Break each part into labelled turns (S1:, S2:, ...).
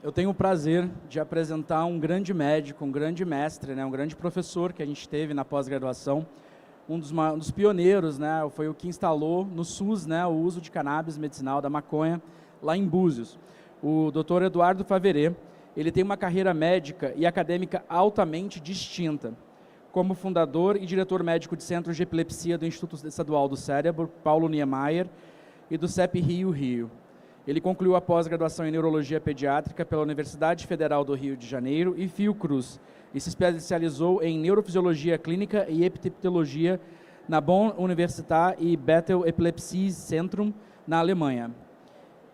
S1: Eu tenho o prazer de apresentar um grande médico, um grande mestre, né, um grande professor que a gente teve na pós-graduação, um dos pioneiros, né, foi o que instalou no SUS, né, o uso de cannabis medicinal, da maconha, lá em Búzios. O Dr. Eduardo Faverê, ele tem uma carreira médica e acadêmica altamente distinta. Como fundador e diretor médico de Centros de Epilepsia do Instituto Estadual do Cérebro, Paulo Niemeyer, e do CEP Rio. Ele concluiu a pós-graduação em Neurologia Pediátrica pela Universidade Federal do Rio de Janeiro e Fiocruz, e se especializou em Neurofisiologia Clínica e Epileptologia na Bonn Universität e Bethel Epilepsie Zentrum, na Alemanha.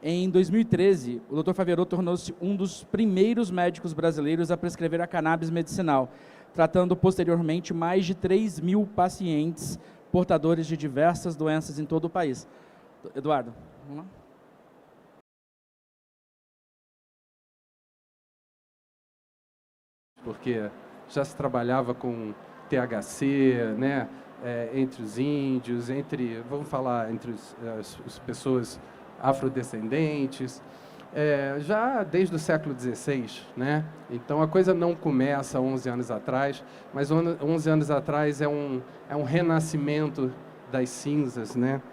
S1: Em 2013, o Dr. Faverê tornou-se um dos primeiros médicos brasileiros a prescrever a cannabis medicinal, tratando posteriormente mais de 3.000 pacientes portadores de diversas doenças em todo o país. Eduardo, vamos lá?
S2: Porque já se trabalhava com THC, né, entre os índios, vamos falar, entre as pessoas afrodescendentes, já desde o século XVI, né? Então a coisa não começa 11 anos atrás, mas 11 anos atrás é um renascimento das cinzas, né,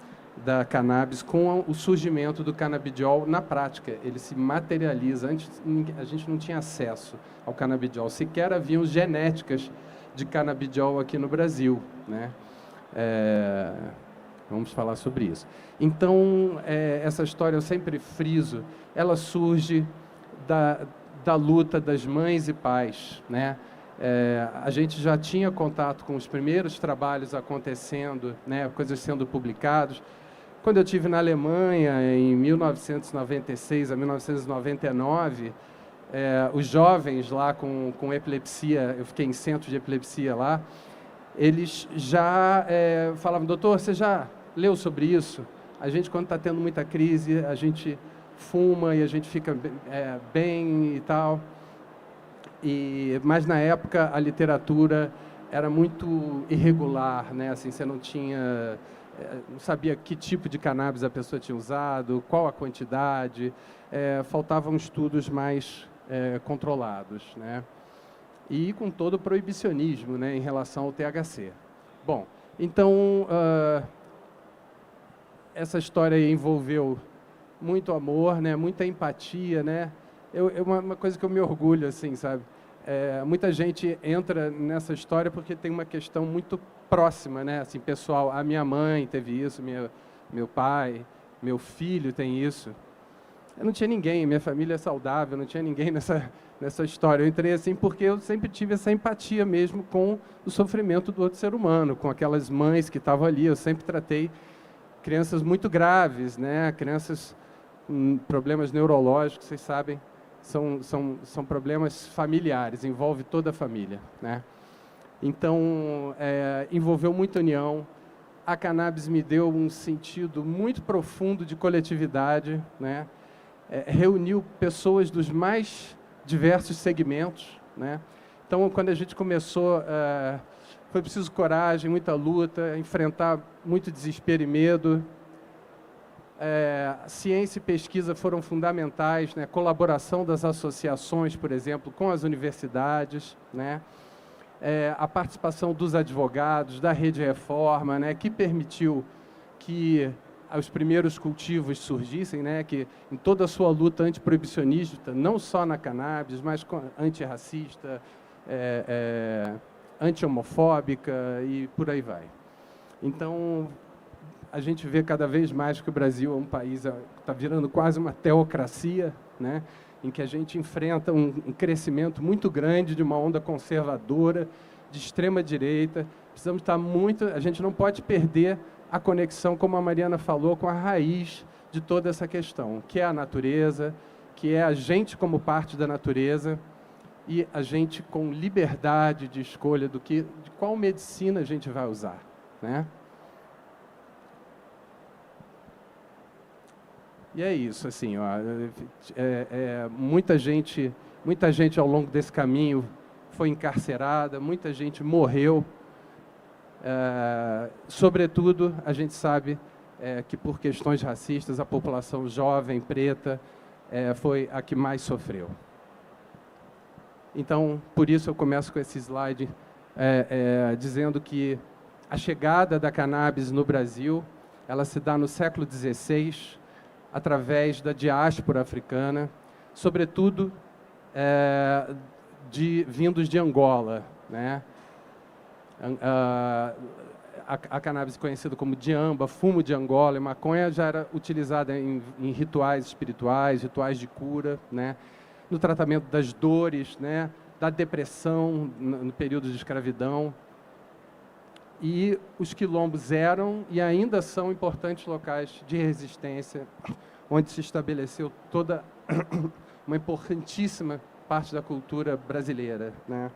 S2: da cannabis, com o surgimento do canabidiol na prática. Ele se materializa. Antes a gente não tinha acesso ao canabidiol, sequer haviam genéticas de canabidiol aqui no Brasil, né? Vamos falar sobre isso. Então, essa história, eu sempre friso, ela surge da luta das mães e pais, né? A gente já tinha contato com os primeiros trabalhos acontecendo, né, coisas sendo publicadas. Quando eu estive na Alemanha, em 1996 a 1999, os jovens lá com epilepsia, eu fiquei em centro de epilepsia lá, eles já falavam: doutor, você já leu sobre isso? A gente, quando está tendo muita crise, a gente fuma e a gente fica bem e tal. Mas, na época, a literatura era muito irregular, né? Assim, você não sabia que tipo de cannabis a pessoa tinha usado, qual a quantidade, faltavam estudos mais controlados, né? E com todo o proibicionismo, né, em relação ao THC. Bom, então, essa história aí envolveu muito amor, né, muita empatia, né? Uma coisa que eu me orgulho, assim, sabe? Muita gente entra nessa história porque tem uma questão muito próxima, né? Assim, pessoal, a minha mãe teve isso, meu pai, meu filho tem isso. Eu não tinha ninguém, minha família é saudável, não tinha ninguém nessa história. Eu entrei assim porque eu sempre tive essa empatia mesmo com o sofrimento do outro ser humano, com aquelas mães que estavam ali. Eu sempre tratei crianças muito graves, né? Crianças com problemas neurológicos, vocês sabem, são problemas familiares, envolve toda a família, né? Então, envolveu muita união. A cannabis me deu um sentido muito profundo de coletividade, né? Reuniu pessoas dos mais diversos segmentos, né? Então, quando a gente começou, foi preciso coragem, muita luta, enfrentar muito desespero e medo. Ciência e pesquisa foram fundamentais, né? Colaboração das associações, por exemplo, com as universidades, né? A participação dos advogados, da Rede Reforma, né? Que permitiu que os primeiros cultivos surgissem, né? Que em toda a sua luta antiproibicionista, não só na cannabis, mas antirracista, anti-homofóbica e por aí vai. Então, a gente vê cada vez mais que o Brasil é um país que está virando quase uma teocracia, né? Em que a gente enfrenta um crescimento muito grande de uma onda conservadora, de extrema-direita. Precisamos estar muito... A gente não pode perder a conexão, como a Mariana falou, com a raiz de toda essa questão, que é a natureza, que é a gente como parte da natureza e a gente com liberdade de escolha de qual medicina a gente vai usar, né? E é isso, assim, ó, muita gente ao longo desse caminho foi encarcerada, muita gente morreu. Sobretudo, a gente sabe que por questões racistas, a população jovem, preta, foi a que mais sofreu. Então, por isso eu começo com esse slide dizendo que a chegada da cannabis no Brasil, ela se dá no século XVI, através da diáspora africana, sobretudo vindos de Angola, né? A cannabis conhecida como diamba, fumo de Angola e maconha já era utilizada em rituais espirituais, rituais de cura, né? No tratamento das dores, né? Da depressão no período de escravidão. E os quilombos eram e ainda são importantes locais de resistência, onde se estabeleceu toda uma importantíssima parte da cultura brasileira, né?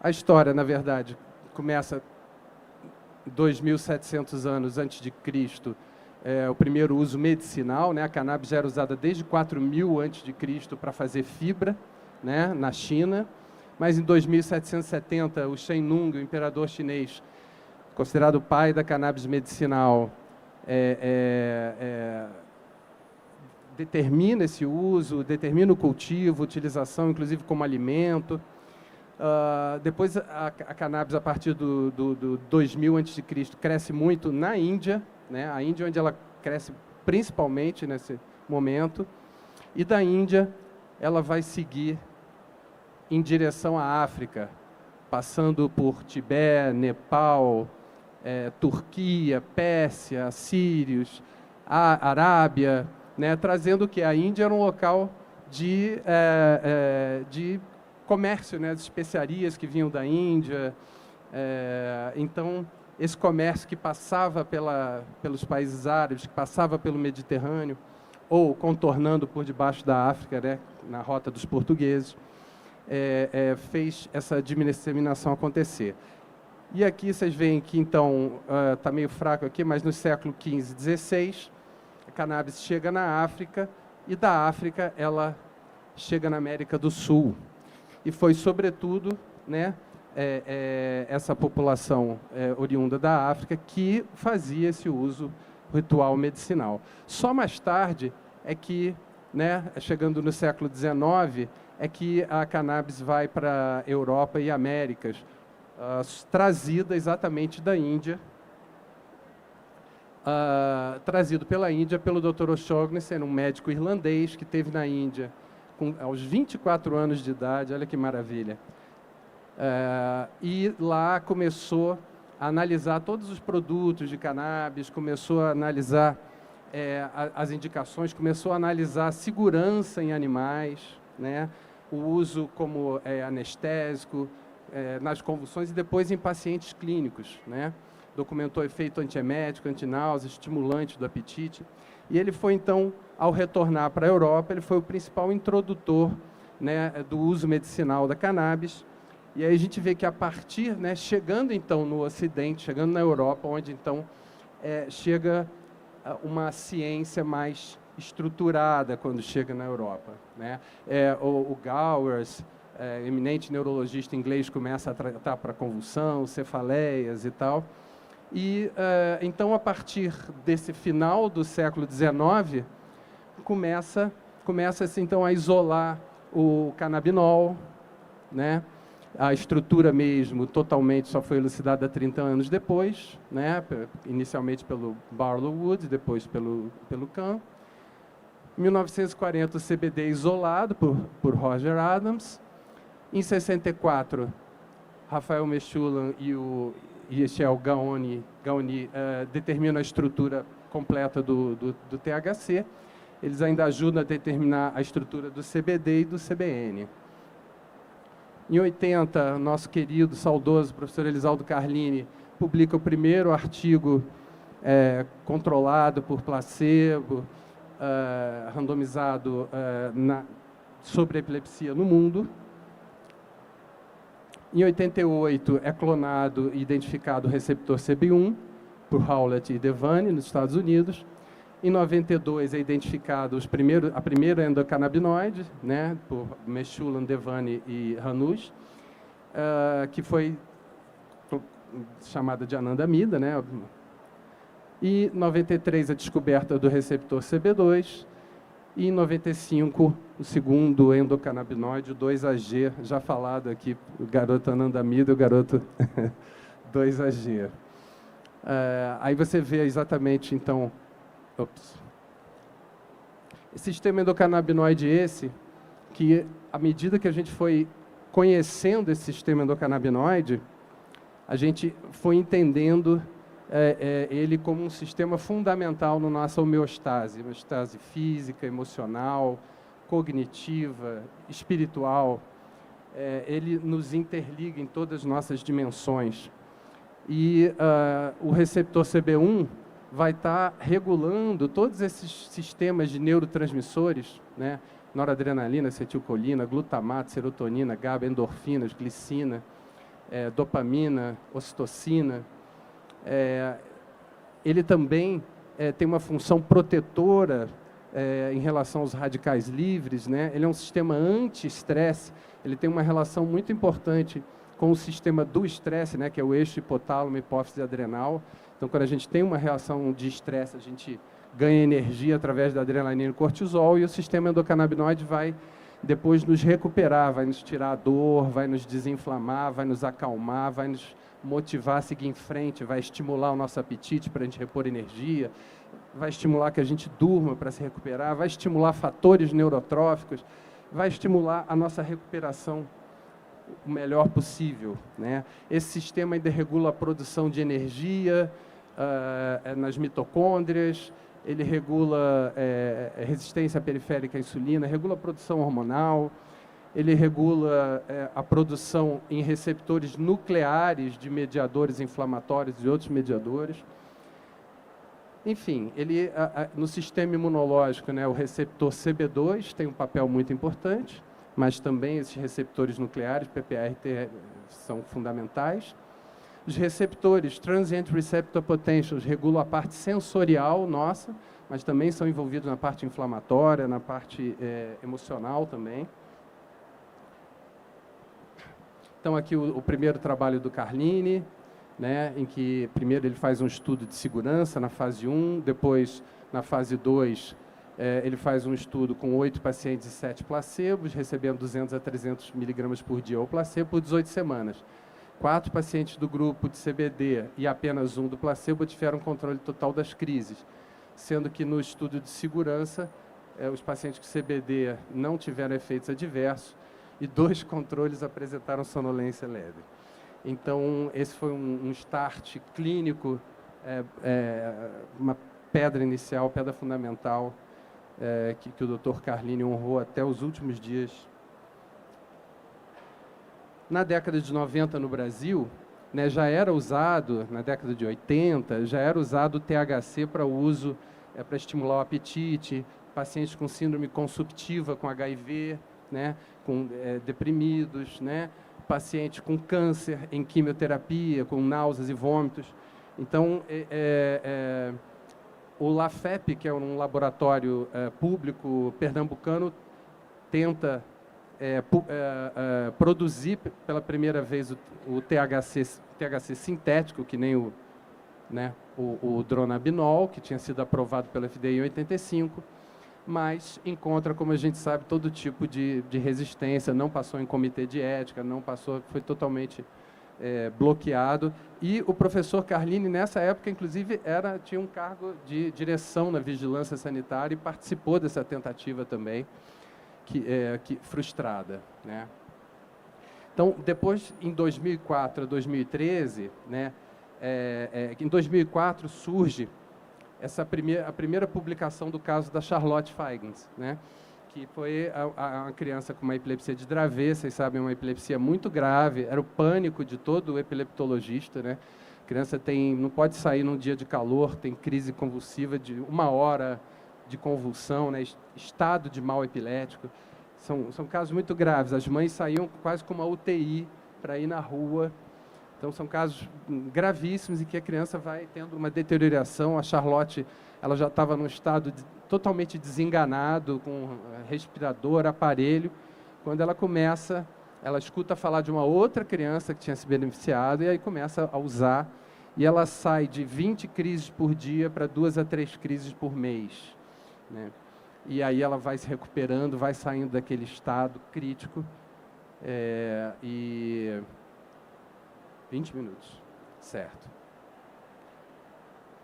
S2: A história, na verdade, começa 2.700 anos antes de Cristo, o primeiro uso medicinal, né? A cannabis já era usada desde 4.000 antes de Cristo para fazer fibra, né? Na China, mas em 2770 o Shen Nung, o imperador chinês, considerado o pai da cannabis medicinal, determina esse uso, determina o cultivo, utilização, inclusive como alimento. Depois a cannabis, a partir do 2000 a.C., cresce muito na Índia, né? A Índia onde ela cresce principalmente nesse momento, e da Índia ela vai seguir em direção à África, passando por Tibete, Nepal, Turquia, Pérsia, Sírios, a Arábia, né? Trazendo que a Índia era um local de comércio, né, de especiarias que vinham da Índia. Então, esse comércio que passava pelos países árabes, que passava pelo Mediterrâneo, ou contornando por debaixo da África, né, na rota dos portugueses, fez essa disseminação acontecer. E aqui vocês veem que, então, está meio fraco aqui, mas no século XV e XVI, a cannabis chega na África, e da África ela chega na América do Sul. E foi, sobretudo, né, essa população oriunda da África que fazia esse uso ritual medicinal. Só mais tarde é que, né, chegando no século XIX, é que a cannabis vai para a Europa e Américas, trazida exatamente da Índia, trazido pela Índia pelo Dr. O'Shaughnessy, um médico irlandês que esteve na Índia aos 24 anos de idade, olha que maravilha. E lá começou a analisar todos os produtos de cannabis, começou a analisar as indicações, começou a analisar a segurança em animais, né? O uso como anestésico, nas convulsões e depois em pacientes clínicos, né? Documentou efeito antiemético, antináusea, estimulante do apetite. E ele foi, então, ao retornar para a Europa, ele foi o principal introdutor, né, do uso medicinal da cannabis. E aí a gente vê que a partir, né, chegando então no Ocidente, chegando na Europa, onde então chega uma ciência mais estruturada quando chega na Europa, né? O Gowers, eminente neurologista inglês, começa a tratar para convulsão, cefaleias e tal. E então, a partir desse final do século XIX, começa-se então a isolar o cannabinol, né? A estrutura mesmo totalmente só foi elucidada 30 anos depois, né? Inicialmente pelo Barlow Wood, depois pelo Kahn. Em 1940, o CBD isolado por Roger Adams. Em 64, Rafael Mechoulam e Echel Gaoni determinam a estrutura completa do THC. Eles ainda ajudam a determinar a estrutura do CBD e do CBN. Em 80, nosso querido, saudoso professor Elisaldo Carlini publica o primeiro artigo controlado por placebo, randomizado sobre a epilepsia no mundo. Em 88, é clonado e identificado o receptor CB1 por Howlett e Devane, nos Estados Unidos. Em 92, é identificado a primeira endocannabinoide, né, por Mechoulam, Devane e Hanush, que foi chamada de anandamida, né, E em 93, a descoberta do receptor CB2. E em 95, o segundo endocannabinoide, o 2-AG, já falado aqui, o garoto anandamida e o garoto 2-AG. Aí você vê exatamente, então, esse sistema endocannabinoide que, à medida que a gente foi conhecendo esse sistema endocannabinoide, a gente foi entendendo ele como um sistema fundamental na nossa homeostase física, emocional, cognitiva, espiritual. Ele nos interliga em todas as nossas dimensões. E o receptor CB1 vai estar regulando todos esses sistemas de neurotransmissores, né? Noradrenalina, acetilcolina, glutamato, serotonina, GABA, endorfinas, glicina, dopamina, ocitocina. Ele também tem uma função protetora em relação aos radicais livres, né? Ele é um sistema anti-estresse, ele tem uma relação muito importante com o sistema do estresse, né, que é o eixo hipotálamo, hipófise adrenal. Então, quando a gente tem uma reação de estresse, a gente ganha energia através da adrenalina e cortisol, e o sistema endocannabinoide vai depois nos recuperar, vai nos tirar a dor, vai nos desinflamar, vai nos acalmar, vai nos motivar a seguir em frente, vai estimular o nosso apetite para a gente repor energia, vai estimular que a gente durma para se recuperar, vai estimular fatores neurotróficos, vai estimular a nossa recuperação o melhor possível, né? Esse sistema ainda regula a produção de energia nas mitocôndrias, ele regula resistência periférica à insulina, regula a produção hormonal, ele regula a produção em receptores nucleares de mediadores inflamatórios e outros mediadores. Enfim, ele, no sistema imunológico, né, o receptor CB2 tem um papel muito importante, mas também esses receptores nucleares, PPART, são fundamentais. Os receptores Transient Receptor Potentials regulam a parte sensorial nossa, mas também são envolvidos na parte inflamatória, na parte emocional também. Então, aqui o primeiro trabalho do Carlini, né, em que primeiro ele faz um estudo de segurança na fase 1, depois, na fase 2, ele faz um estudo com 8 pacientes e 7 placebos, recebendo 200 a 300 miligramas por dia ou placebo por 18 semanas. 4 pacientes do grupo de CBD e apenas 1 do placebo tiveram controle total das crises, sendo que no estudo de segurança, os pacientes com CBD não tiveram efeitos adversos e 2 controles apresentaram sonolência leve. Então, esse foi um start clínico, uma pedra inicial, pedra fundamental, que o Dr. Carlini honrou até os últimos dias. Na década de 90 no Brasil, né, já era usado, na década de 80, já era usado o THC para uso, para estimular o apetite, pacientes com síndrome consumptiva, com HIV, né, com deprimidos, né, paciente com câncer, em quimioterapia, com náuseas e vômitos. Então, o LAFEP, que é um laboratório público pernambucano, tenta produzir pela primeira vez o THC sintético, que nem o dronabinol, que tinha sido aprovado pela FDA em 85, mas encontra, como a gente sabe, todo tipo de resistência, não passou em comitê de ética, não passou, foi totalmente bloqueado. E o professor Carlini, nessa época, inclusive, tinha um cargo de direção na vigilância sanitária e participou dessa tentativa também, que frustrada, né? Então, depois, em 2004 a 2013, né, em 2004 surge a primeira publicação do caso da Charlotte Feigens, né, que foi uma criança com uma epilepsia de Dravet, vocês sabem, uma epilepsia muito grave, era o pânico de todo epileptologista, né? A criança não pode sair num dia de calor, tem crise convulsiva de 1 hora de convulsão, né? Estado de mal epilético. São casos muito graves. As mães saíam quase com uma UTI para ir na rua. Então, são casos gravíssimos em que a criança vai tendo uma deterioração. A Charlotte, ela já estava num estado totalmente desenganado, com respirador, aparelho. Quando ela escuta falar de uma outra criança que tinha se beneficiado e aí começa a usar. e ela sai de 20 crises por dia para 2 a 3 crises por mês, né? E aí ela vai se recuperando, vai saindo daquele estado crítico, e 20 minutos, certo.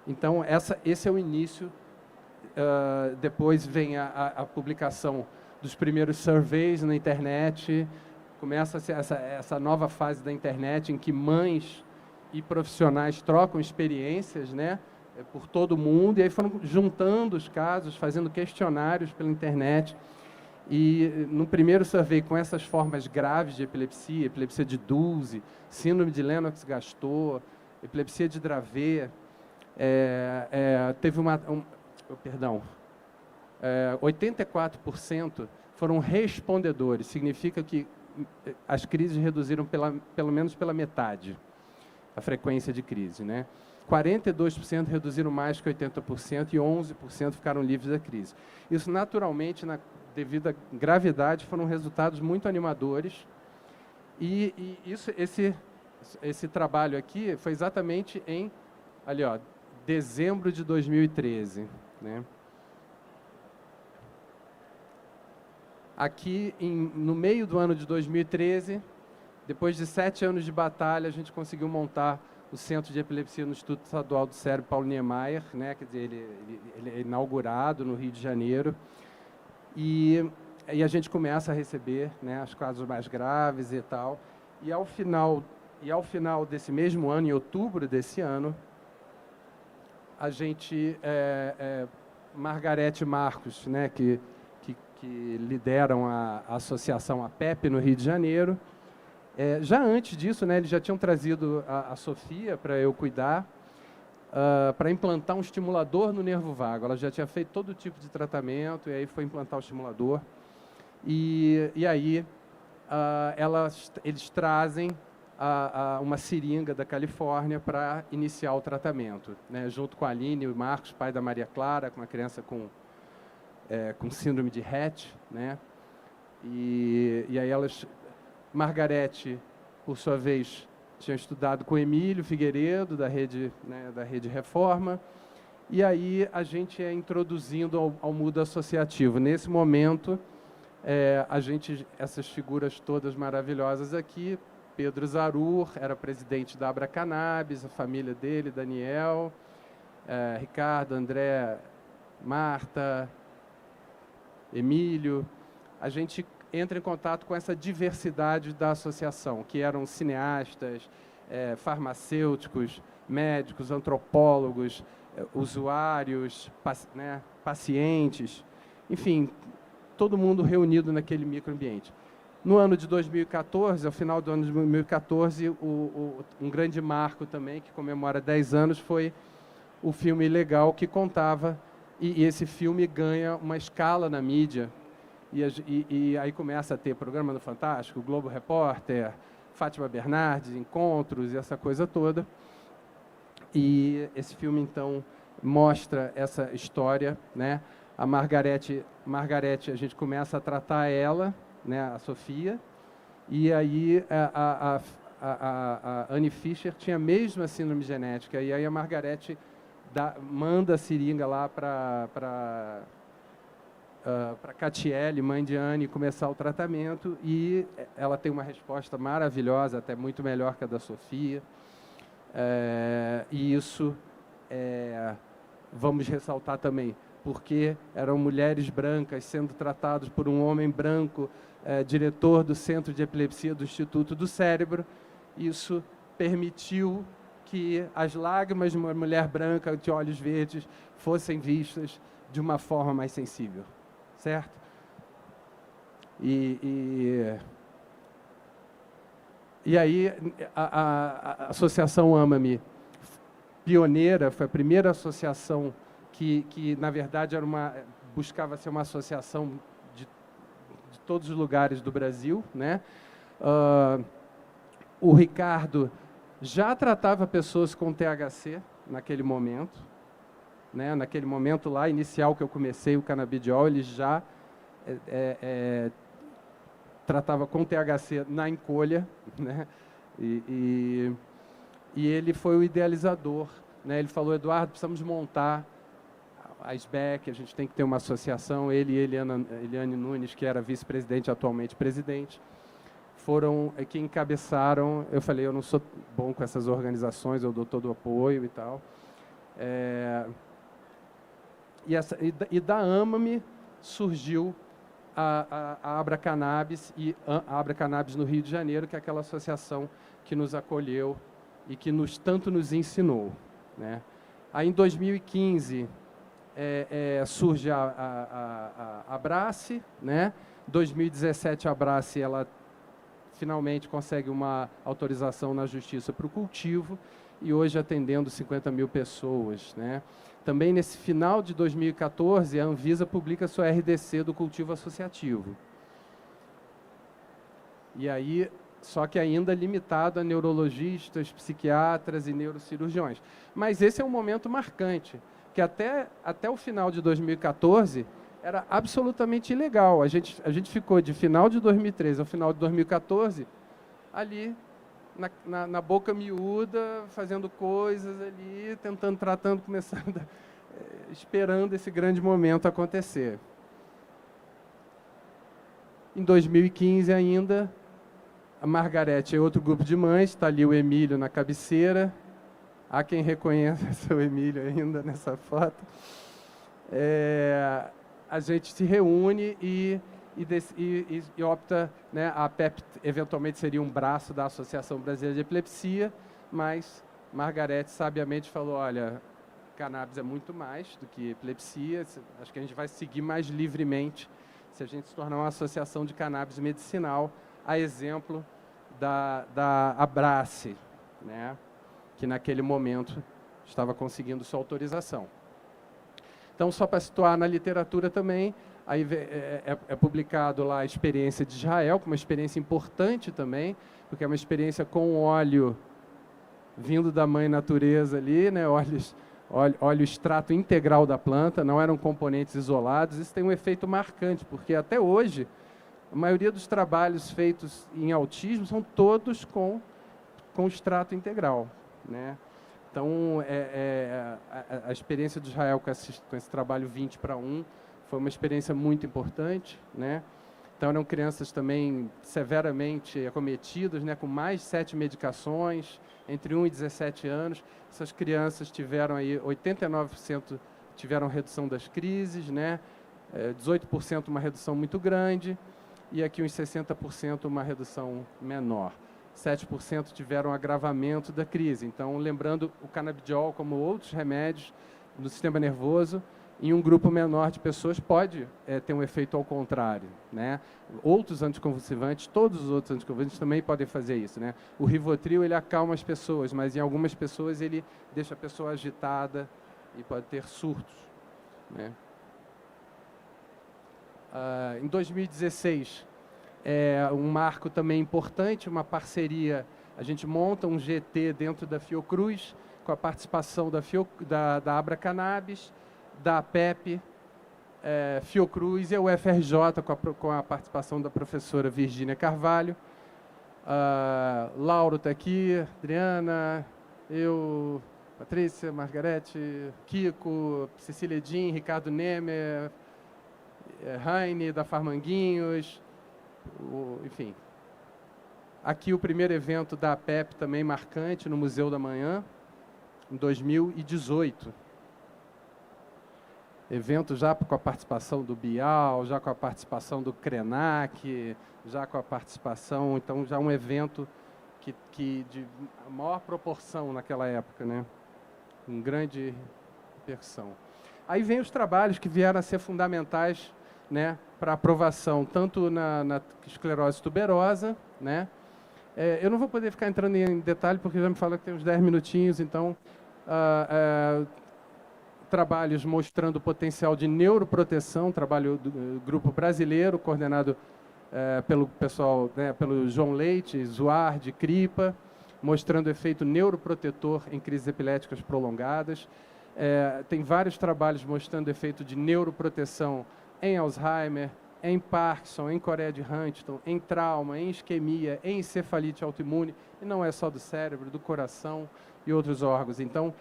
S2: Então, esse é o início. Depois vem a publicação dos primeiros surveys na internet, começa essa nova fase da internet em que mães e profissionais trocam experiências, né, por todo o mundo, e aí foram juntando os casos, fazendo questionários pela internet. E no primeiro survey, com essas formas graves de epilepsia, epilepsia de Dulce, síndrome de Lennox-Gastaut, epilepsia de Dravet, teve 84% foram respondedores, significa que as crises reduziram pelo menos pela metade a frequência de crise, né? 42% reduziram mais que 80% e 11% ficaram livres da crise. Isso, naturalmente, devido à gravidade, foram resultados muito animadores. E esse trabalho aqui foi exatamente em, ali, ó, dezembro de 2013, né? Aqui, no meio do ano de 2013, depois de 7 anos de batalha, a gente conseguiu montar o Centro de Epilepsia no Instituto Estadual do Cérebro Paulo Niemeyer, né? Quer dizer, ele é inaugurado no Rio de Janeiro. E a gente começa a receber, né, os casos mais graves e tal. E ao final desse mesmo ano, em outubro desse ano, a gente, Margarete Marcos, né, que lideram a associação APEP no Rio de Janeiro. Já antes disso, né, eles já tinham trazido a Sofia para eu cuidar, para implantar um estimulador no nervo vago. Ela já tinha feito todo tipo de tratamento, e aí foi implantar o estimulador. E aí eles trazem uma seringa da Califórnia para iniciar o tratamento, né, junto com a Aline e o Marcos, pai da Maria Clara, com uma criança com síndrome de Rett, né? E aí Margarete, por sua vez, tinha estudado com Emílio Figueiredo, da Rede Reforma, e aí a gente é introduzindo ao mundo associativo. Nesse momento, essas figuras todas maravilhosas aqui, Pedro Zarur era presidente da Abra Cannabis, a família dele, Daniel, Ricardo, André, Marta, Emílio. A gente entra em contato com essa diversidade da associação, que eram cineastas, farmacêuticos, médicos, antropólogos, usuários, pacientes, enfim, todo mundo reunido naquele microambiente. No ano de 2014, ao final do ano de 2014, um grande marco também, que comemora 10 anos, foi o filme Ilegal, que contava, e esse filme ganha uma escala na mídia, e aí começa a ter programa no Fantástico, Globo Repórter, Fátima Bernardes, encontros e essa coisa toda. E esse filme, então, mostra essa história, né? A Margarete, a gente começa a tratar ela, né, a Sofia, e aí a Anne Fischer tinha a mesma síndrome genética, e aí a Margarete manda a seringa lá para Catiele, mãe de Anne, começar o tratamento, e ela tem uma resposta maravilhosa, até muito melhor que a da Sofia. E isso, vamos ressaltar também, porque eram mulheres brancas sendo tratadas por um homem branco, diretor do Centro de Epilepsia do Instituto do Cérebro. Isso permitiu que as lágrimas de uma mulher branca de olhos verdes fossem vistas de uma forma mais sensível, certo? E aí a Associação Ama-me, pioneira, foi a primeira associação que na verdade buscava ser uma associação de todos os lugares do Brasil, né? O Ricardo já tratava pessoas com THC naquele momento, né? Naquele momento lá inicial que eu comecei o canabidiol, ele já tratava com THC na encolha, né? e ele foi o idealizador, né? Ele falou: Eduardo, precisamos montar a SBEC, a gente tem que ter uma associação. Ele e Eliane Nunes, que era vice-presidente, atualmente presidente, foram que encabeçaram. Eu falei: eu não sou bom com essas organizações, eu dou todo o apoio e tal. E da AMA-me surgiu a Abra Cannabis, e a Abra Cannabis no Rio de Janeiro, que é aquela associação que nos acolheu e que tanto nos ensinou, né? Aí, em 2015, surge a Abrace, né? 2017, a Abrace, ela finalmente consegue uma autorização na Justiça para o cultivo, e hoje atendendo 50 mil pessoas, né? Também, nesse final de 2014, a Anvisa publica sua RDC do cultivo associativo. E aí, só que ainda limitado a neurologistas, psiquiatras e neurocirurgiões. Mas esse é um momento marcante, que até o final de 2014 era absolutamente ilegal. A gente ficou de final de 2013 ao final de 2014 ali na boca miúda, fazendo coisas ali, tratando, começando, esperando esse grande momento acontecer. Em 2015 ainda, a Margarete é outro grupo de mães, está ali o Emílio na cabeceira. Há quem reconheça o Emílio ainda nessa foto. A gente se reúne e opta, né, a PEP eventualmente seria um braço da Associação Brasileira de Epilepsia, mas Margarete sabiamente falou: olha, cannabis é muito mais do que epilepsia, acho que a gente vai seguir mais livremente se a gente se tornar uma associação de cannabis medicinal, a exemplo da Abrace, né, que naquele momento estava conseguindo sua autorização. Então, só para situar na literatura também, aí é publicado lá a experiência de Israel, que é uma experiência importante também, porque é uma experiência com óleo vindo da mãe natureza ali, né, óleo extrato integral da planta, não eram componentes isolados. Isso tem um efeito marcante, porque até hoje a maioria dos trabalhos feitos em autismo são todos com extrato integral, né? Então, a experiência de Israel com esse trabalho 20:1 foi uma experiência muito importante, né? Então, eram crianças também severamente acometidas, né, com mais de 7 medicações, entre 1 e 17 anos. Essas crianças tiveram aí 89% tiveram redução das crises, né? 18% uma redução muito grande, e aqui uns 60% uma redução menor. 7% tiveram agravamento da crise. Então, lembrando o canabidiol, como outros remédios no sistema nervoso, em um grupo menor de pessoas pode ter um efeito ao contrário, né? Outros anticonvulsivantes, todos os outros anticonvulsivantes também podem fazer isso, né? O Rivotril, ele acalma as pessoas, mas em algumas pessoas ele deixa a pessoa agitada e pode ter surtos, né? Em 2016, um marco também importante, uma parceria. A gente monta um GT dentro da Fiocruz, com a participação da Abra Cannabis, da PEP, Fiocruz e a UFRJ, com a participação da professora Virgínia Carvalho. Lauro está aqui, Adriana, eu, Patrícia, Margarete, Kiko, Cecília Edin, Ricardo Nemer, Heine, da Farmanguinhos, enfim. Aqui o primeiro evento da PEP também marcante, no Museu da Manhã, em 2018. Evento já com a participação do Bial, já com a participação do Krenak, já com a participação, então já um evento que de maior proporção naquela época, né? Com grande repercussão. Aí vem os trabalhos que vieram a ser fundamentais, né, para aprovação, tanto na esclerose tuberosa, né? Eu não vou poder ficar entrando em detalhe, porque já me fala que tem uns 10 minutinhos, então, trabalhos mostrando o potencial de neuroproteção, trabalho do grupo brasileiro, coordenado pelo pessoal, né, pelo João Leite, Zuardi, Cripa, mostrando efeito neuroprotetor em crises epiléticas prolongadas. Tem vários trabalhos mostrando efeito de neuroproteção em Alzheimer, em Parkinson, em Coreia de Huntington, em trauma, em isquemia, em encefalite autoimune, e não é só do cérebro, do coração e outros órgãos. Então,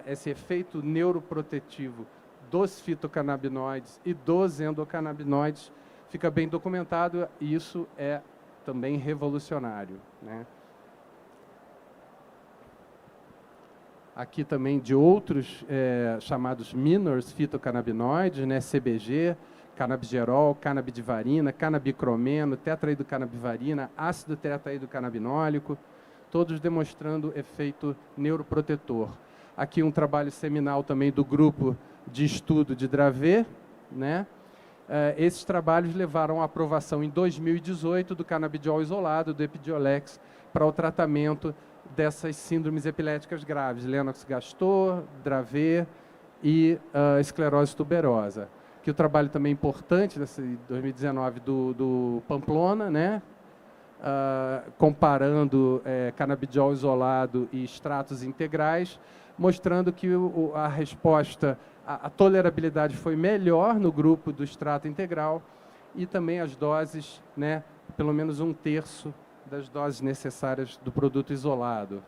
S2: esse efeito neuroprotetivo dos fitocannabinoides e dos endocannabinoides fica bem documentado, e isso é também revolucionário, né? Aqui também de outros chamados minors fitocannabinoides, né? CBG, canabigerol, canabidivarina, canabicromeno, tetraidrocanabivarina, ácido tetraidrocannabinólico, todos demonstrando efeito neuroprotetor. Aqui um trabalho seminal também do grupo de estudo de Dravet, né? Esses trabalhos levaram à aprovação em 2018 do canabidiol isolado, do Epidiolex, para o tratamento dessas síndromes epiléticas graves, Lennox-Gastaut, Dravet e esclerose tuberosa. Que o trabalho também importante, desse 2019, do Pamplona, né? Comparando canabidiol isolado e extratos integrais, mostrando que a resposta, a tolerabilidade foi melhor no grupo do extrato integral, e também as doses, né, pelo menos 1/3 das doses necessárias do produto isolado.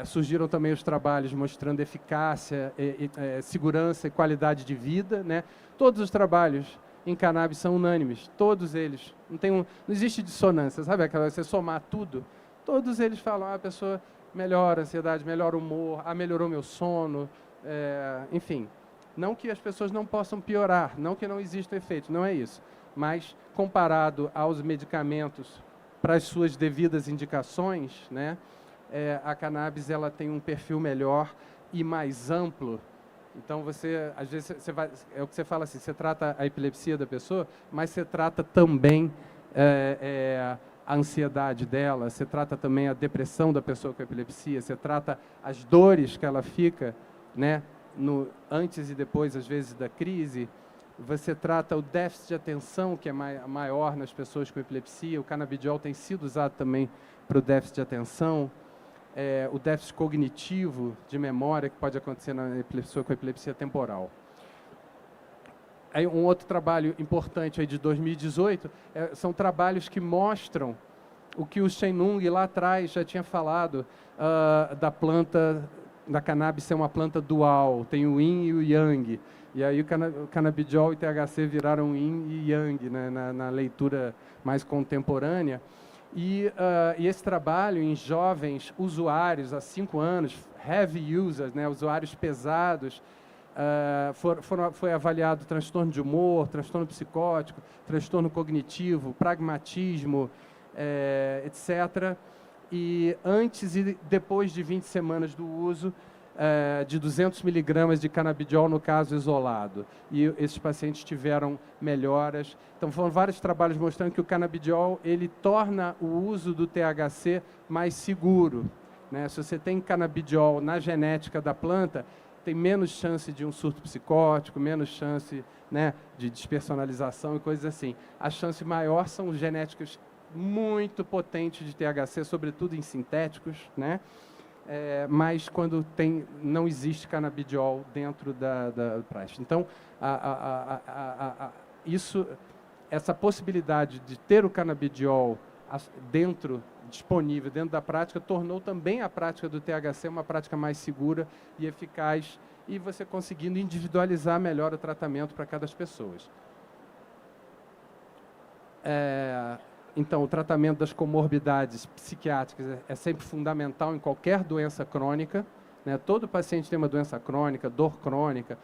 S2: Surgiram também os trabalhos mostrando eficácia, segurança e qualidade de vida, né? Todos os trabalhos em cannabis são unânimes, todos eles. Não existe dissonância, sabe? Aquela, você somar tudo, todos eles falam, a pessoa melhora a ansiedade, melhora o humor, melhorou meu sono, enfim. Não que as pessoas não possam piorar, não que não exista efeito, não é isso. Mas, comparado aos medicamentos para as suas devidas indicações, né, a cannabis ela tem um perfil melhor e mais amplo. Então, às vezes, é o que você fala assim, você trata a epilepsia da pessoa, mas você trata também a ansiedade dela, você trata também a depressão da pessoa com epilepsia, você trata as dores que ela fica, né, antes e depois, às vezes, da crise. Você trata o déficit de atenção, que é maior nas pessoas com epilepsia. O canabidiol tem sido usado também para o déficit de atenção. O déficit cognitivo de memória que pode acontecer na pessoa com epilepsia temporal. Aí, um outro trabalho importante aí de 2018 são trabalhos que mostram o que o Shen Nung lá atrás já tinha falado da planta, da cannabis ser uma planta dual, tem o yin e o yang. E aí o canabidiol e THC viraram yin e yang, né, na leitura mais contemporânea. E esse trabalho em jovens usuários há 5 anos, heavy users, né, usuários pesados, foi avaliado transtorno de humor, transtorno psicótico, transtorno cognitivo, pragmatismo, etc. E antes e depois de 20 semanas do uso, de 200 miligramas de canabidiol, no caso isolado. E esses pacientes tiveram melhoras. Então, foram vários trabalhos mostrando que o canabidiol ele torna o uso do THC mais seguro, né? Se você tem canabidiol na genética da planta, tem menos chance de um surto psicótico, menos chance, né, de despersonalização e coisas assim. A chance maior são genéticas muito potentes de THC, sobretudo em sintéticos, né? Mas quando não existe canabidiol dentro da prática. Então, essa possibilidade de ter o canabidiol disponível dentro da prática tornou também a prática do THC uma prática mais segura e eficaz, e você conseguindo individualizar melhor o tratamento para cada pessoa. Então, o tratamento das comorbidades psiquiátricas é sempre fundamental em qualquer doença crônica, né? Todo paciente tem uma doença crônica, dor crônica,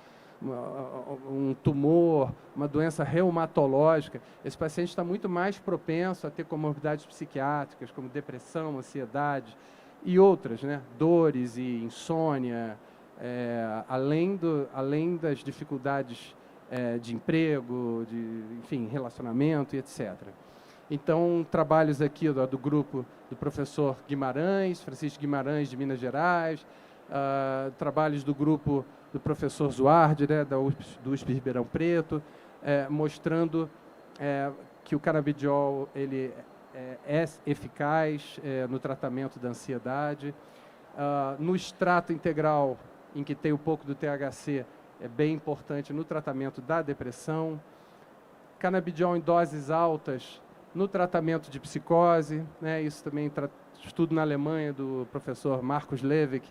S2: um tumor, uma doença reumatológica. Esse paciente está muito mais propenso a ter comorbidades psiquiátricas, como depressão, ansiedade e outras, né? Dores e insônia, além das dificuldades de emprego, enfim, relacionamento e etc. Então, trabalhos aqui do grupo do professor Guimarães, Francisco Guimarães, de Minas Gerais, trabalhos do grupo do professor Zuardi, né, do USP Ribeirão Preto, mostrando que o canabidiol ele é eficaz no tratamento da ansiedade. No extrato integral, em que tem um pouco do THC, é bem importante no tratamento da depressão. canabidiol em doses altas no tratamento de psicose, né? Isso também, estudo na Alemanha do professor Markus Levick,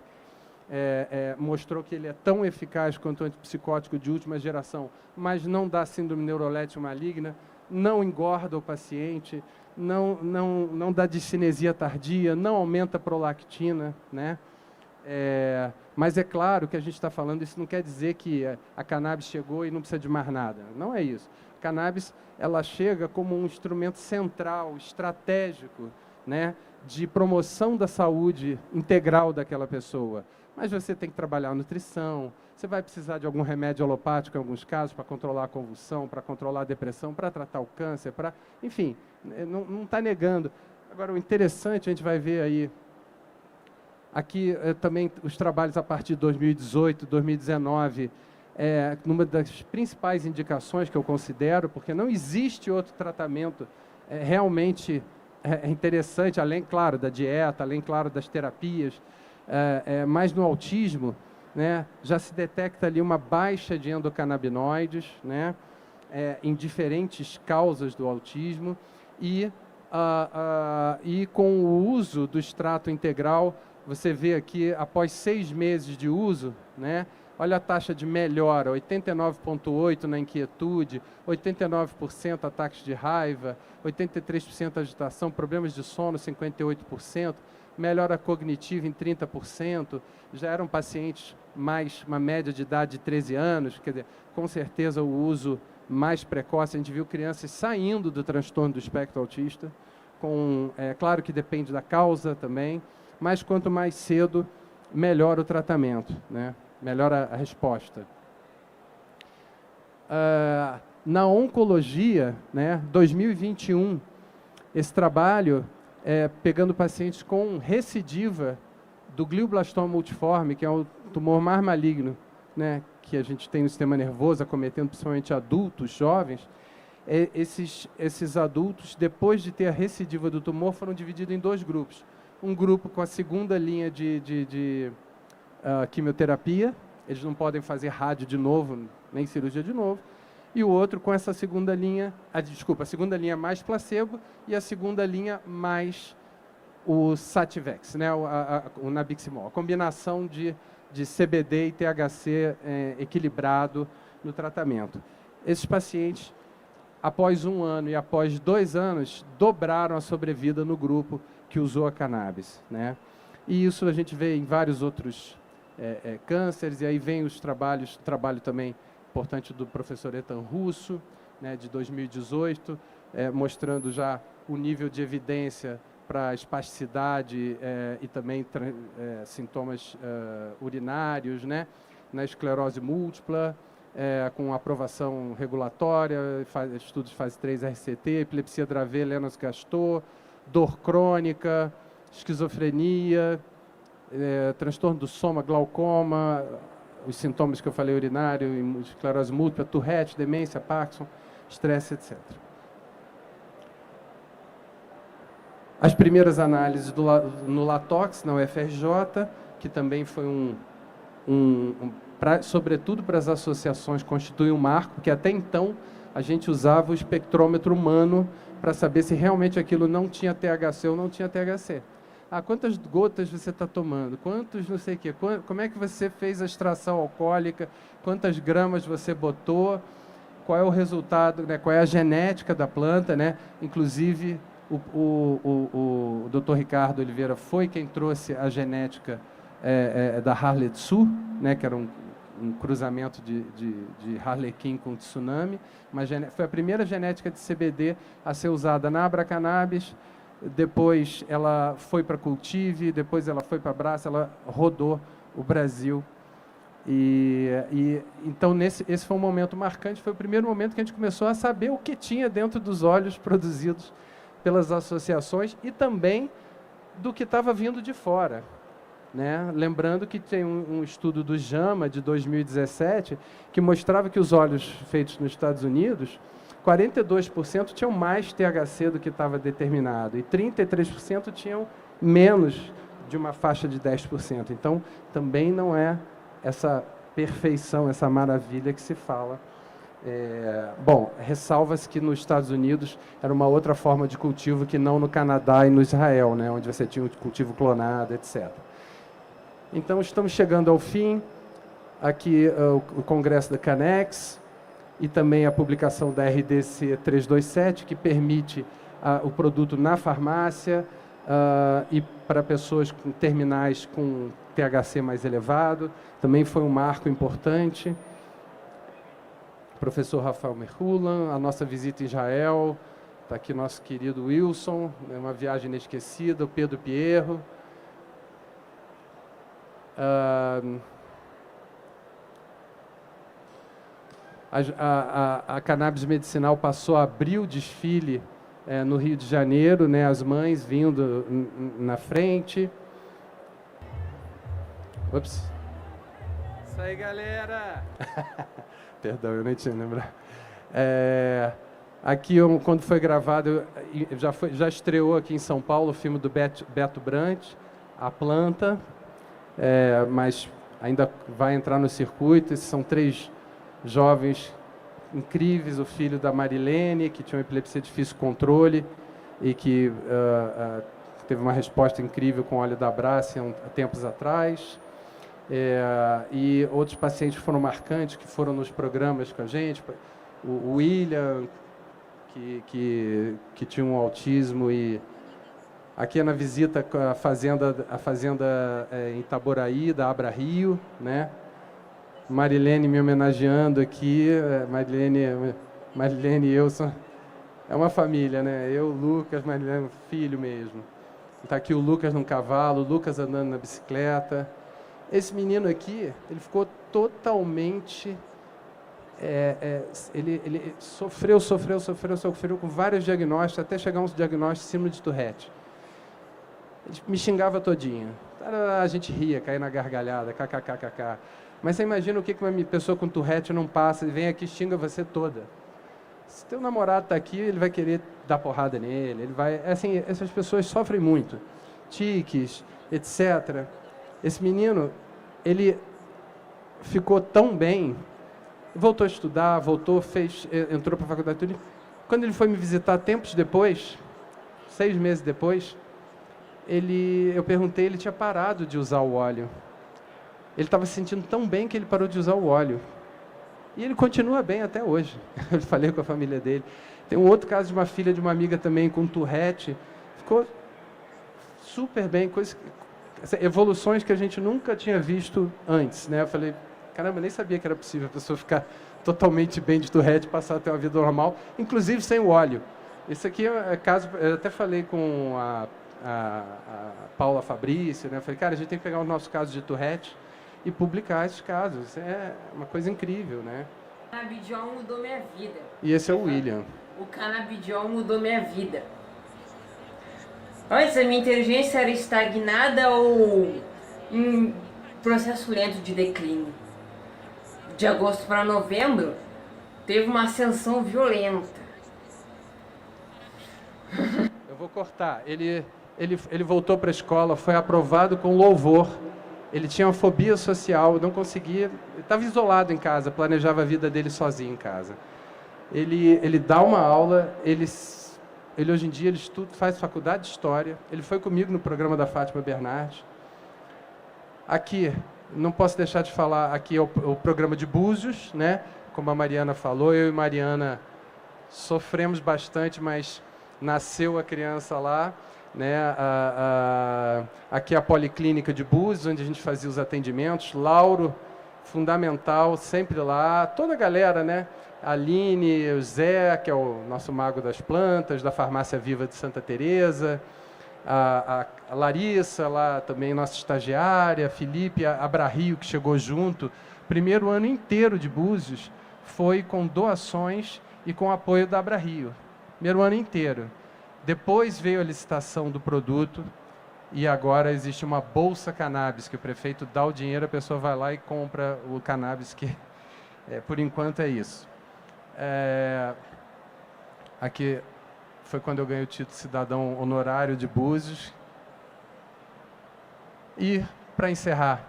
S2: mostrou que ele é tão eficaz quanto o antipsicótico de última geração, mas não dá síndrome neurolética maligna, não engorda o paciente, não dá discinesia tardia, não aumenta a prolactina, né? Mas é claro que a gente está falando, isso não quer dizer que a cannabis chegou e não precisa de mais nada. Não é isso. A cannabis, ela chega como um instrumento central, estratégico, né, de promoção da saúde integral daquela pessoa. Mas você tem que trabalhar a nutrição, você vai precisar de algum remédio alopático em alguns casos para controlar a convulsão, para controlar a depressão, para tratar o câncer, enfim, não está negando. Agora, o interessante, a gente vai ver aí, aqui também os trabalhos a partir de 2018, 2019, numa das principais indicações que eu considero, porque não existe outro tratamento realmente interessante, além, claro, da dieta, além, claro, das terapias, mas no autismo, né, já se detecta ali uma baixa de endocannabinoides, né, em diferentes causas do autismo, e com o uso do extrato integral, você vê aqui, após 6 meses de uso, né, olha a taxa de melhora, 89,8% na inquietude, 89% ataques de raiva, 83% agitação, problemas de sono, 58%, melhora cognitiva em 30%, já eram pacientes mais uma média de idade de 13 anos, quer dizer, com certeza o uso mais precoce, a gente viu crianças saindo do transtorno do espectro autista, claro que depende da causa também, mas quanto mais cedo, melhor o tratamento, né? Melhor a resposta. Na oncologia, né, 2021, esse trabalho pegando pacientes com recidiva do glioblastoma multiforme, que é o tumor mais maligno, né, que a gente tem no sistema nervoso, acometendo principalmente adultos, jovens. Esses adultos, depois de ter a recidiva do tumor, foram divididos em 2 grupos. Um grupo com a segunda linha de quimioterapia, eles não podem fazer rádio de novo, nem cirurgia de novo, e o outro com essa segunda linha, a segunda linha mais placebo e a segunda linha mais o Sativex, né, o Nabiximol, a combinação de CBD e THC equilibrado no tratamento. Esses pacientes, após 1 ano e após 2 anos, dobraram a sobrevida no grupo que usou a cannabis, né? E isso a gente vê em vários outros cânceres, e aí vem o trabalho também importante do professor Ethan Russo, né, de 2018, mostrando já o nível de evidência para espasticidade e também sintomas urinários, né, na esclerose múltipla, com aprovação regulatória, estudos de fase 3 RCT, epilepsia Dravet, Lennox-Gastaut, dor crônica, esquizofrenia, transtorno do soma, glaucoma, os sintomas que eu falei, urinário, esclerose múltipla, Tourette, demência, Parkinson, estresse, etc. As primeiras análises no Latox, na UFRJ, que também foi sobretudo para as associações, constitui um marco, porque até então a gente usava o espectrômetro humano para saber se realmente aquilo não tinha THC ou não tinha THC. Quantas gotas você está tomando? Quantos não sei o quê? Como é que você fez a extração alcoólica? Quantas gramas você botou? Qual é o resultado, né? Qual é a genética da planta, né? Inclusive, o Dr. Ricardo Oliveira foi quem trouxe a genética da Harletsu, né? Que era um cruzamento de Harlequin com tsunami. Foi a primeira genética de CBD a ser usada na Abracannabis. Depois ela foi para Cultive, depois ela foi para Brás, ela rodou o Brasil. Então, esse foi um momento marcante, foi o primeiro momento que a gente começou a saber o que tinha dentro dos óleos produzidos pelas associações e também do que estava vindo de fora, né? Lembrando que tem um estudo do JAMA, de 2017, que mostrava que os óleos feitos nos Estados Unidos, 42% tinham mais THC do que estava determinado e 33% tinham menos de uma faixa de 10%. Então, também não é essa perfeição, essa maravilha que se fala Bom, ressalva-se que nos Estados Unidos era uma outra forma de cultivo que não no Canadá e no Israel, né, onde você tinha o cultivo clonado, etc. Então, estamos chegando ao fim. Aqui o congresso da Canex e também a publicação da RDC 327, que permite o produto na farmácia e para pessoas com terminais com THC mais elevado. Também foi um marco importante. Professor Rafael Merhulan, a nossa visita em Israel, está aqui nosso querido Wilson, uma viagem inesquecida, o Pedro Pierro. A cannabis medicinal passou a abrir o desfile no Rio de Janeiro, né, as mães vindo na frente. Ops. Isso aí, galera! Perdão, eu nem tinha lembrado. Aqui, quando foi gravado, já estreou aqui em São Paulo o filme do Beto Brant, A Planta, mas ainda vai entrar no circuito. Esses são 3 jovens incríveis, o filho da Marilene, que tinha uma epilepsia de difícil controle e que teve uma resposta incrível com óleo da Brácia há tempos atrás. E outros pacientes que foram marcantes, que foram nos programas com a gente, o William, que tinha um autismo, e aqui na visita a fazenda em Itaboraí, da Abra Rio, né? Marilene me homenageando aqui, Marilene e eu, é uma família, né? Eu, Lucas, Marilene, filho mesmo. Está aqui o Lucas num cavalo, o Lucas andando na bicicleta. Esse menino aqui, ele ficou totalmente... ele sofreu com vários diagnósticos, até chegar a um diagnóstico de síndrome de Tourette. Ele me xingava todinho. A gente ria, caía na gargalhada, kkkk. Mas você imagina o que uma pessoa com Tourette não passa e vem aqui e xinga você toda. Se teu namorado está aqui, ele vai querer dar porrada nele, ele vai... Assim, essas pessoas sofrem muito. Tiques, etc. Esse menino, ele ficou tão bem, voltou a estudar, entrou para a faculdade, tudo. Quando ele foi me visitar tempos depois, 6 meses depois, eu perguntei, ele tinha parado de usar o óleo. Ele estava se sentindo tão bem que ele parou de usar o óleo. E ele continua bem até hoje. Eu falei com a família dele. Tem um outro caso de uma filha de uma amiga também com Tourette. Ficou super bem, evoluções que a gente nunca tinha visto antes, né? Eu falei, caramba, eu nem sabia que era possível a pessoa ficar totalmente bem de Tourette e passar a ter uma vida normal, inclusive sem o óleo. Esse aqui é caso, eu até falei com a Paula Fabrício, né? Eu falei, cara, a gente tem que pegar o nosso caso de Tourette e publicar esses casos. Isso é uma coisa incrível, né?
S3: O canabidiol mudou minha vida.
S2: E esse é o William.
S3: O canabidiol mudou minha vida. Antes a minha inteligência era estagnada ou em processo lento de declínio. De agosto para novembro, teve uma ascensão violenta.
S2: Eu vou cortar. Ele voltou para a escola, foi aprovado com louvor. Ele tinha uma fobia social, não conseguia... Ele estava isolado em casa, planejava a vida dele sozinho em casa. Ele dá uma aula, ele hoje em dia faz faculdade de História. Ele foi comigo no programa da Fátima Bernardes. Aqui, não posso deixar de falar, aqui é o programa de Búzios, né? Como a Mariana falou, eu e Mariana sofremos bastante, mas nasceu a criança lá. Né? Aqui é a Policlínica de Búzios, onde a gente fazia os atendimentos. Lauro, fundamental, sempre lá. Toda a galera, né? A Aline, o Zé, que é o nosso mago das plantas, da Farmácia Viva de Santa Teresa. A Larissa, lá também, nossa estagiária. Felipe, a Abra Rio, que chegou junto. Primeiro ano inteiro de Búzios foi com doações e com apoio da Abra Rio. Primeiro ano inteiro. Depois veio a licitação do produto e agora existe uma bolsa cannabis, que o prefeito dá o dinheiro, a pessoa vai lá e compra o cannabis, que por enquanto é isso. Aqui foi quando eu ganhei o título de cidadão honorário de Búzios. E, para encerrar,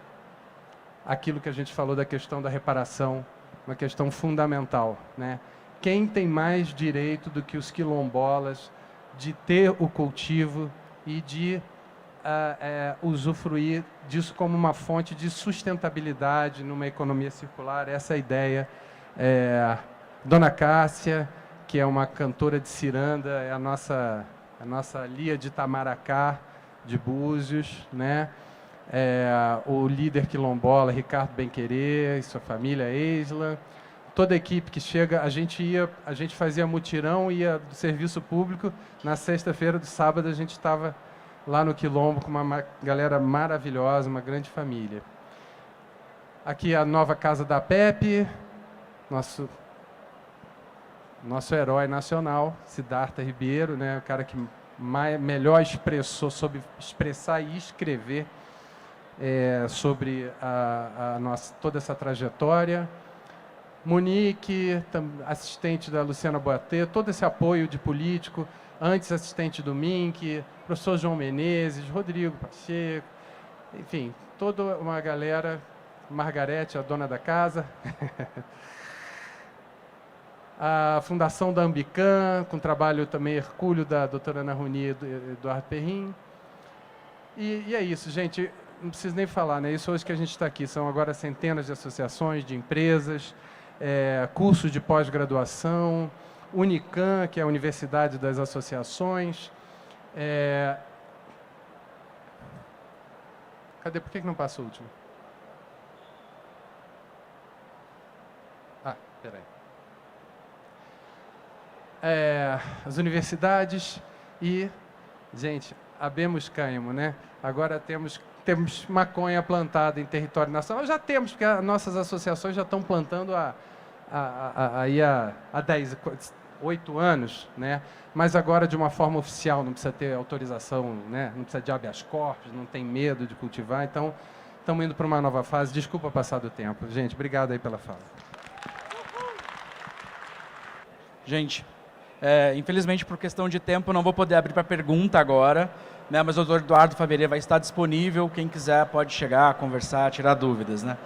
S2: aquilo que a gente falou da questão da reparação uma questão fundamental, né? Quem tem mais direito do que os quilombolas de ter o cultivo e de usufruir disso como uma fonte de sustentabilidade numa economia circular? Essa é a ideia. Dona Cássia, que é uma cantora de ciranda, é a nossa Lia de Itamaracá, de Búzios, né? O líder quilombola, Ricardo Benquerê, e sua família, Eisla. Toda a equipe que chega, a gente fazia mutirão, ia do serviço público, na sexta-feira, do sábado, a gente estava lá no Quilombo com uma galera maravilhosa, uma grande família. Aqui a nova casa da Pepe, nosso herói nacional, Siddhartha Ribeiro, né, o cara que melhor soube expressar e escrever sobre toda essa trajetória. Monique, assistente da Luciana Boatê, todo esse apoio de político, antes assistente do MINC, professor João Menezes, Rodrigo Pacheco, enfim, toda uma galera, Margarete, a dona da casa, a Fundação da Ambicam, com trabalho também hercúleo da doutora Ana Runi e do Eduardo Perrin. E é isso, gente, não preciso nem falar, né? Isso hoje que a gente está aqui, são agora centenas de associações, de empresas, cursos de pós-graduação, Unicam, que é a Universidade das Associações. Cadê? Por que não passa o último? Peraí. As universidades e, gente, habemus cânhamo, né? Agora temos maconha plantada em território nacional. Já temos, porque as nossas associações já estão plantando há 8 anos, né? Mas agora de uma forma oficial, não precisa ter autorização, né? Não precisa de habeas corpus, não tem medo de cultivar. Então, estamos indo para uma nova fase. Desculpa passar do tempo. Gente, obrigado aí pela fala.
S1: Gente, infelizmente, por questão de tempo, não vou poder abrir para pergunta agora, né? Mas o doutor Eduardo Faverê vai estar disponível. Quem quiser pode chegar, conversar, tirar dúvidas, né?